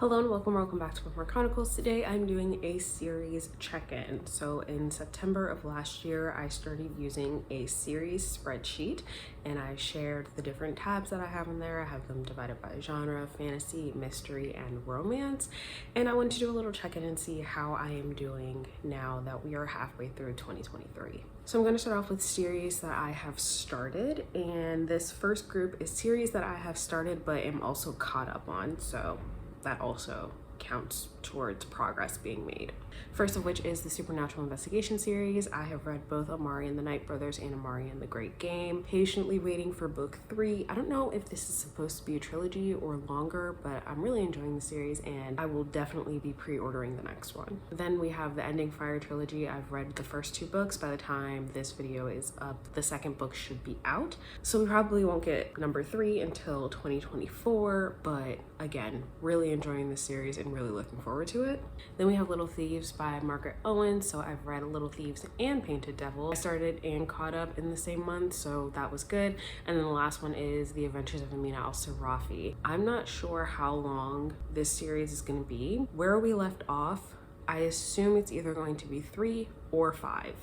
Hello and welcome back to Bookmark Chronicles. Today I'm doing a series check-in. So in September of last year, I started using a series spreadsheet and I shared the different tabs that I have in there. I have them divided by genre, fantasy, mystery, and romance. And I wanted to do a little check-in and see how I am doing now that we are halfway through 2023. So I'm going to start off with series that I have started, and this first group is series that I have started but am also caught up on. So that also counts towards progress being made. First of which is the Supernatural Investigation series. I have read both Amari and the Night Brothers and Amari and the Great Game. Patiently waiting for book 3. I don't know if this is supposed to be a trilogy or longer, but I'm really enjoying the series and I will definitely be pre-ordering the next one. Then we have the Ending Fire trilogy. I've read the first 2 books. By the time this video is up, the second book should be out. So we probably won't get number 3 until 2024, but again, really enjoying the series and really looking forward to it. Then we have Little Thieves by Margaret Owen. So I've read Little Thieves and Painted Devil. I started and caught up in the same month, so that was good. And then the last one is The Adventures of Amina Al-Sirafi. I'm not sure how long this series is going to be. Where we left off, I assume it's either going to be 3 or 5.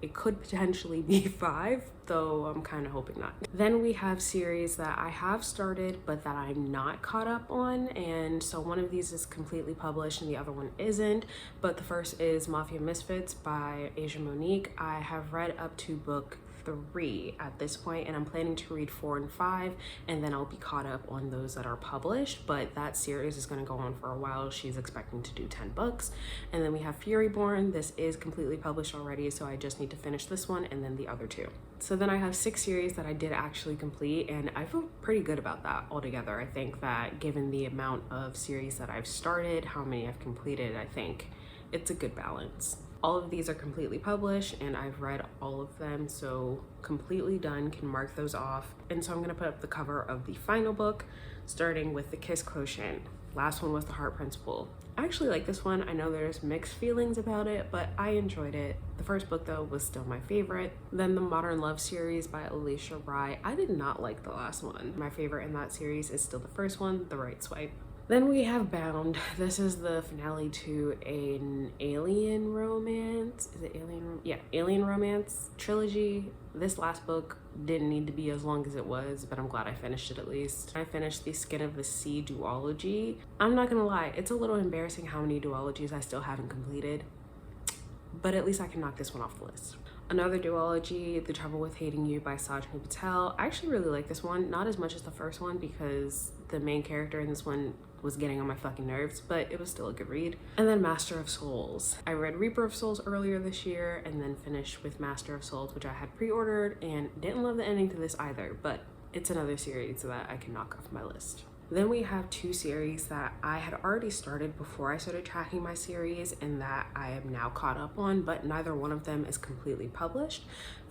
It could potentially be 5, though I'm kind of hoping not. Then we have series that I have started but that I'm not caught up on, and so one of these is completely published and the other one isn't. But the first is Mafia Misfits by Asia Monique. I have read up to book 3 at this point, and I'm planning to read 4 and 5, and then I'll be caught up on those that are published. But that series is going to go on for a while. She's expecting to do 10 books. And then we have Furyborn. This is completely published already, so I just need to finish this one and then the other 2. So then I have 6 series that I did actually complete, and I feel pretty good about that altogether. I think that given the amount of series that I've started, how many I've completed, I think it's a good balance. All of these are completely published and I've read all of them, so completely done, can mark those off. And so I'm gonna put up the cover of the final book, starting with The Kiss Quotient. Last one was The Heart Principle. I actually like this one. I know there's mixed feelings about it, but I enjoyed it. The first book though was still my favorite. Then the Modern Love series by Alicia Rye. I did not like the last one. My favorite in that series is still the first one, The Right Swipe. Then we have Bound. This is the finale to an alien romance. Is it alien? Yeah, alien romance trilogy. This last book didn't need to be as long as it was, but I'm glad I finished it at least. I finished the Skin of the Sea duology. I'm not gonna lie, it's a little embarrassing how many duologies I still haven't completed, but at least I can knock this one off the list. Another duology, The Trouble with Hating You by Sajni Patel. I actually really like this one, not as much as the first one because the main character in this one was getting on my fucking nerves, but it was still a good read. And then Master of Souls. I read Reaper of Souls earlier this year and then finished with Master of Souls, which I had pre-ordered, and didn't love the ending to this either, but it's another series that I can knock off my list. Then we have 2 series that I had already started before I started tracking my series and that I am now caught up on, but neither one of them is completely published.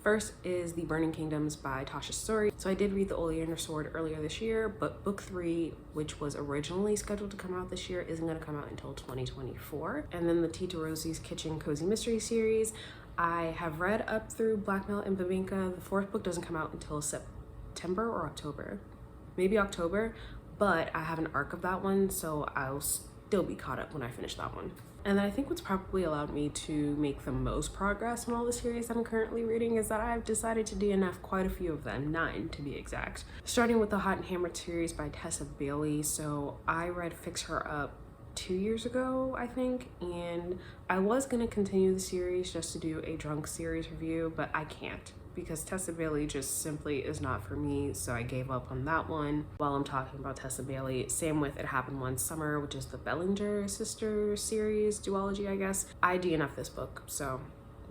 First is The Burning Kingdoms by Tasha Suri. So I did read The Oleander Sword earlier this year, but book 3, which was originally scheduled to come out this year, isn't going to come out until 2024. And then the Tita Rosie's Kitchen Cozy Mystery series. I have read up through Blackmail and Babinka. The 4th book doesn't come out until September or October. Maybe October. But I have an arc of that one, so I'll still be caught up when I finish that one. And then I think what's probably allowed me to make the most progress in all the series that I'm currently reading is that I've decided to DNF quite a few of them, 9 to be exact. Starting with the Hot and Hammered series by Tessa Bailey. So I read Fix Her Up 2 years ago, I think, and I was gonna continue the series just to do a drunk series review, but I can't because Tessa Bailey just simply is not for me, so I gave up on that one. While I'm talking about Tessa Bailey, same with It Happened One Summer, which is the Bellinger sister series duology, I guess. I DNF this book, so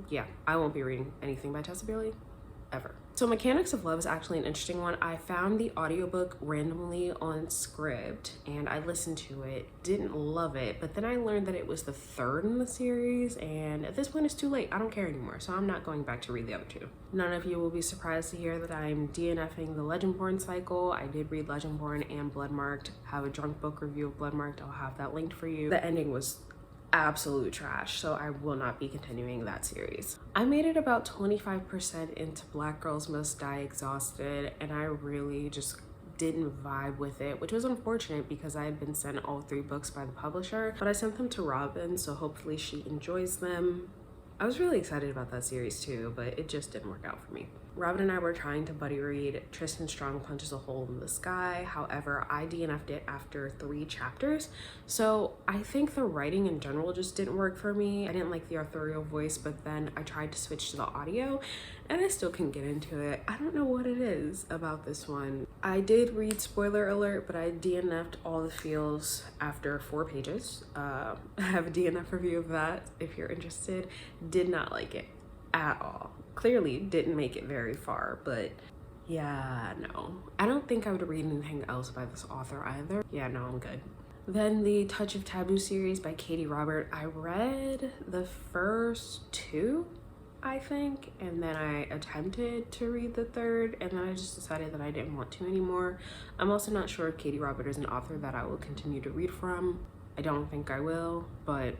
yeah, I won't be reading anything by Tessa Bailey ever. So Mechanics of Love is actually an interesting one. I found the audiobook randomly on Scribd and I listened to it, didn't love it, but then I learned that it was the 3rd in the series, and at this point it's too late. I don't care anymore, so I'm not going back to read the other 2. None of you will be surprised to hear that I'm DNFing the Legendborn cycle. I did read Legendborn and Bloodmarked, have a drunk book review of Bloodmarked. I'll have that linked for you. The ending was absolute trash, so I will not be continuing that series. I made it about 25% into Black Girls Must Die Exhausted, and I really just didn't vibe with it, which was unfortunate because I had been sent all 3 books by the publisher, but I sent them to Robin, so hopefully she enjoys them. I was really excited about that series too, but it just didn't work out for me. Robin and I were trying to buddy read Tristan Strong Punches a Hole in the Sky. However, I DNF'd it after 3 chapters. So I think the writing in general just didn't work for me. I didn't like the authorial voice, but then I tried to switch to the audio and I still couldn't get into it. I don't know what it is about this one. I did read, spoiler alert, but I DNF'd all the feels after 4 pages. I have a DNF review of that if you're interested. Did not like it at all. Clearly didn't make it very far, but yeah, no. I don't think I would read anything else by this author either. Yeah, no, I'm good. Then the Touch of Taboo series by Katie Robert. I read the first 2, I think, and then I attempted to read the 3rd, and then I just decided that I didn't want to anymore. I'm also not sure if Katie Robert is an author that I will continue to read from. I don't think I will, but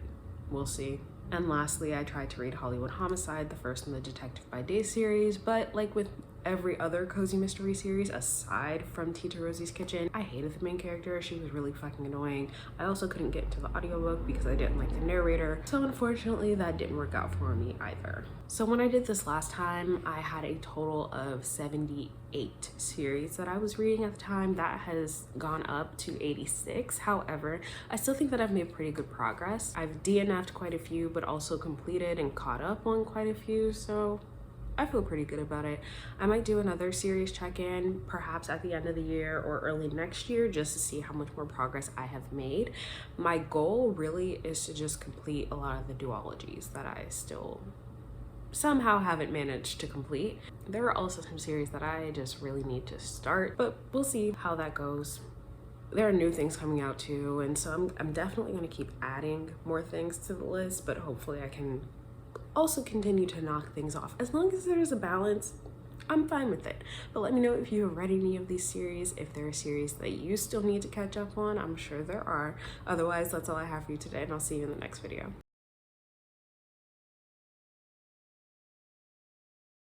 we'll see. And lastly, I tried to read Hollywood Homicide, the first in the Detective by Day series, but like with every other cozy mystery series aside from Tita Rosie's Kitchen, I hated the main character. She was really fucking annoying. I also couldn't get into the audiobook because I didn't like the narrator, so unfortunately that didn't work out for me either. So when I did this last time, I had a total of 78 series that I was reading at the time. That has gone up to 86. However, I still think that I've made pretty good progress. I've DNF'd quite a few, but also completed and caught up on quite a few, so I feel pretty good about it. I might do another series check-in perhaps at the end of the year or early next year just to see how much more progress I have made. My goal really is to just complete a lot of the duologies that I still somehow haven't managed to complete. There are also some series that I just really need to start, but we'll see how that goes. There are new things coming out too, and so I'm definitely going to keep adding more things to the list, but hopefully I can also continue to knock things off. As long as there's a balance, I'm fine with it. But let me know if you have read any of these series, if there are series that you still need to catch up on. I'm sure there are. Otherwise, that's all I have for you today, and I'll see you in the next video.